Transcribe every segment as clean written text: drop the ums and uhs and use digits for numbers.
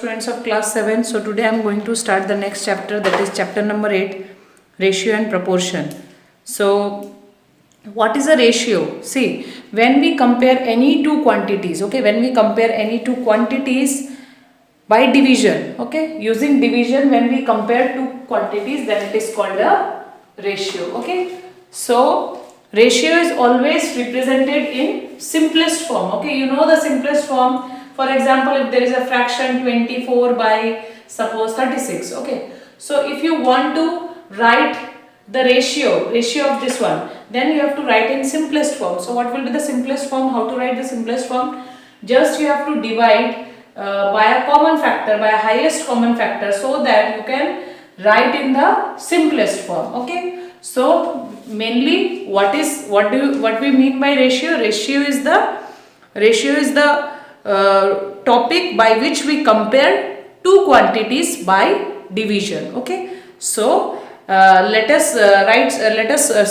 Students of class 7. So today I am going to start the next chapter, that is chapter number 8, ratio and proportion. So what is a ratio? See, when we compare any two quantities, okay, when we compare any two quantities by division, okay, using division, when we compare two quantities, then it is called a ratio, okay. So ratio is always represented in simplest form, okay. You know the simplest form. For example, if there is a fraction 24 by suppose 36, okay. So if you want to write the ratio of this one, then you have to write in simplest form. So what will be the simplest form? How to write the simplest form? Just you have to divide by a common factor, by a highest common factor, so that you can write in the simplest form, okay. So mainly what we mean by ratio? Ratio is the topic by which we compare two quantities by division, okay. So let us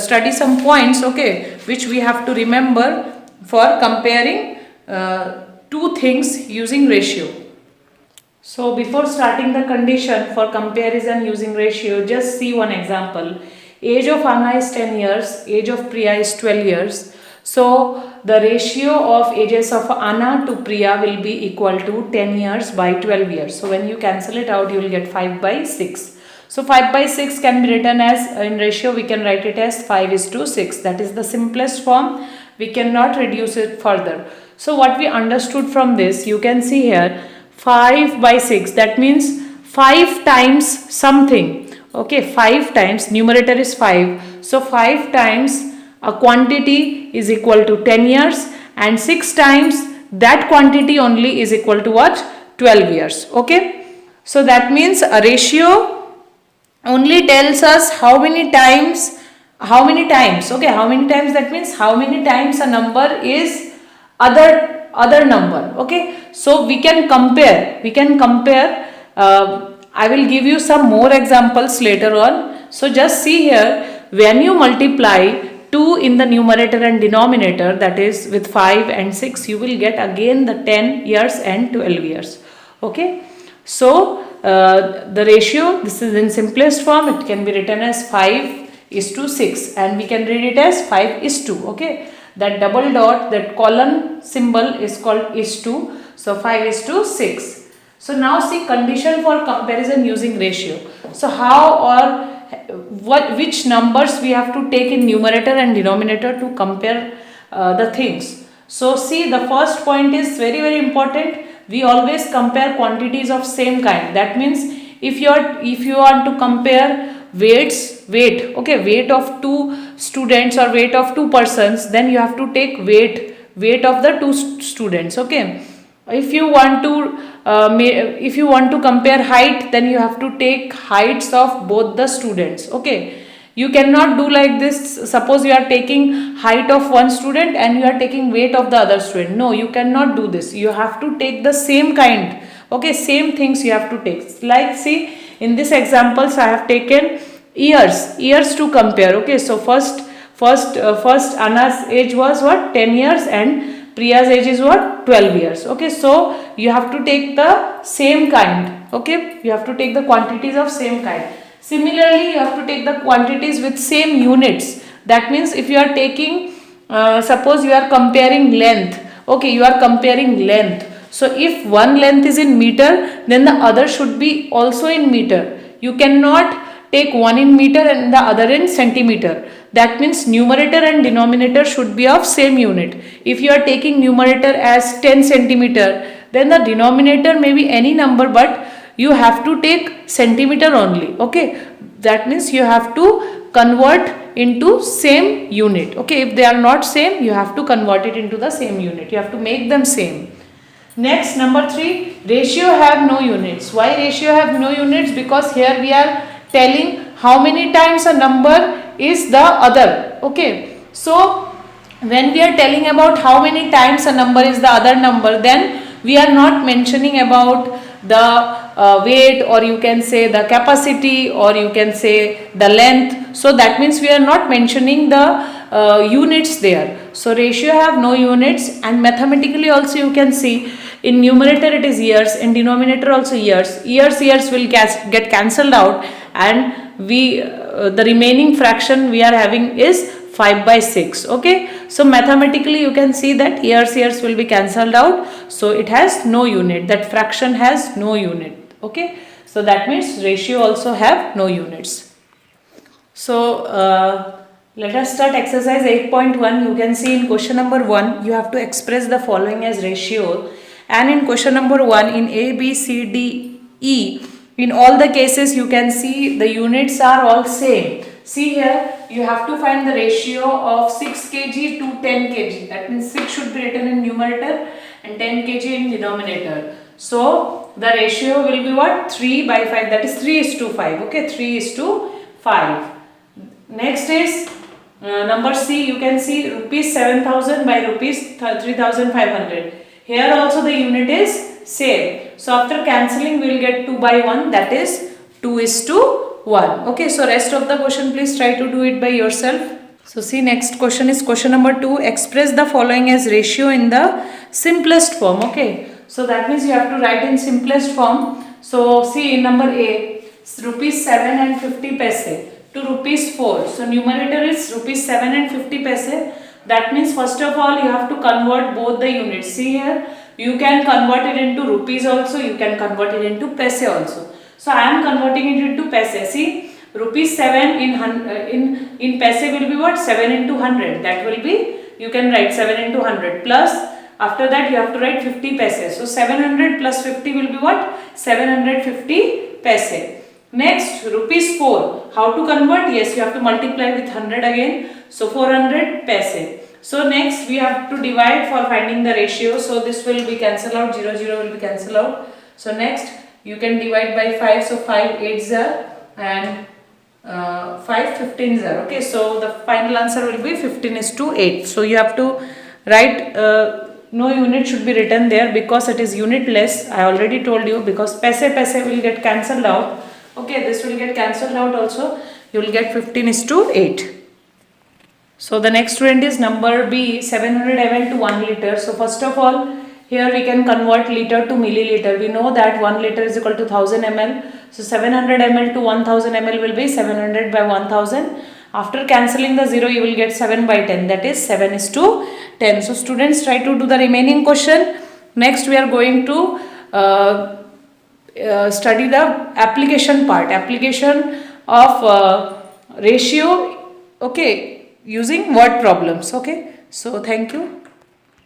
study some points, okay, which we have to remember for comparing two things using ratio. So before starting the condition for comparison using ratio, just see one example. Age of Anna is 10 years, age of Priya is 12 years. So the ratio of ages of Anna to Priya will be equal to 10 years by 12 years. So when you cancel it out, you will get 5 by 6. So 5 by 6 can be written as, in ratio we can write it as 5:6. That is the simplest form. We cannot reduce it further. So what we understood from this, you can see here 5 by 6. That means 5 times something. Okay, 5 times, numerator is 5. So 5 times a quantity is equal to 10 years, and 6 times that quantity only is equal to what? 12 years. Okay. So that means a ratio only tells us how many times, okay, how many times, that means how many times a number is other number, okay. So we can compare, I will give you some more examples later on. So just see here, when you multiply 2 in the numerator and denominator, that is with 5 and 6, you will get again the 10 years and 12 years, okay. So the ratio, this is in simplest form, it can be written as 5:6, and we can read it as 5:2, okay. That double dot, that colon symbol is called /2, so 5:6. So now see condition for comparison using ratio. So how or which numbers we have to take in numerator and denominator to compare the things. So see, the first point is very important. We always compare quantities of same kind. That means if you want to compare weight, okay, weight of two students or weight of two persons, then you have to take weight of the two students, okay. If you want to compare height, then you have to take heights of both the students, okay. You cannot do like this. Suppose you are taking height of one student and you are taking weight of the other student. No, you cannot do this. You have to take the same kind, okay, same things you have to take. Like see, in this examples I have taken years to compare, okay. So first Anna's age was what? 10 years, and Priya's age is what? 12 years, okay. So you have to take the same kind, okay. You have to take the quantities of same kind. Similarly, you have to take the quantities with same units. That means if you are taking, suppose you are comparing length, okay, you are comparing length. So if one length is in meter, then the other should be also in meter. You cannot take one in meter and the other in centimeter. That means numerator and denominator should be of same unit. If you are taking numerator as 10 centimeter, then the denominator may be any number, but you have to take centimeter only, okay. That means you have to convert into same unit, okay. If they are not same, you have to convert it into the same unit. You have to make them same. Next, number 3, ratio have no units. Why ratio have no units? Because here we are telling how many times a number is the other, okay. So when we are telling about how many times a number is the other number, then we are not mentioning about the weight, or you can say the capacity, or you can say the length. So that means we are not mentioning the units there. So ratio have no units, and mathematically also you can see In numerator it is years, in denominator also years. Years will get cancelled out, and the remaining fraction we are having is 5 by 6. Okay, so mathematically you can see that years will be cancelled out, so it has no unit, that fraction has no unit. Okay, so that means ratio also have no units. So let us start exercise 8.1. You can see in question number 1 you have to express the following as ratio, and in question number 1 in A, B, C, D, E, in all the cases you can see the units are all same. See here, you have to find the ratio of 6 kg to 10 kg. That means 6 should be written in numerator and 10 kg in denominator. So the ratio will be what? 3 by 5. That is 3:5. Okay, 3:5. Next is number C. You can see rupees 7,000 by rupees 3,500. Here also the unit is same. So after cancelling we will get 2 by 1. That is 2:1. Okay, so rest of the question please try to do it by yourself. So see, next question is question number 2. Express the following as ratio in the simplest form. Okay, so that means you have to write in simplest form. So see in number A, rupees 7 and 50 paise to rupees 4. So numerator is rupees 7 and 50 paise. That means first of all you have to convert both the units. See here, you can convert it into rupees also, you can convert it into paise also. So I am converting it into paise. See, rupees 7 in paise will be what? 7 into 100. That will be, you can write 7 into 100 plus after that you have to write 50 paise. So 700 plus 50 will be what? 750 paise. Next, rupees 4. How to convert? Yes, you have to multiply with 100 again. So 400 paise. So next we have to divide for finding the ratio. So this will be cancelled out. 0 will be cancelled out. So next you can divide by 5. So 5 8s are and 5 15s are. Okay, so the final answer will be 15:8. So you have to write no unit should be written there because it is unitless. I already told you, because paise will get cancelled out. Okay, this will get cancelled out also. You will get 15:8. So the next student is number B, 700 ml to 1 liter. So first of all, here we can convert liter to milliliter. We know that 1 liter is equal to 1000 ml. So 700 ml to 1000 ml will be 700 by 1000. After cancelling the 0, you will get 7 by 10. That is 7:10. So students, try to do the remaining question. Next we are going to study the application part. Application of ratio, okay, using word problems. Okay. So thank you.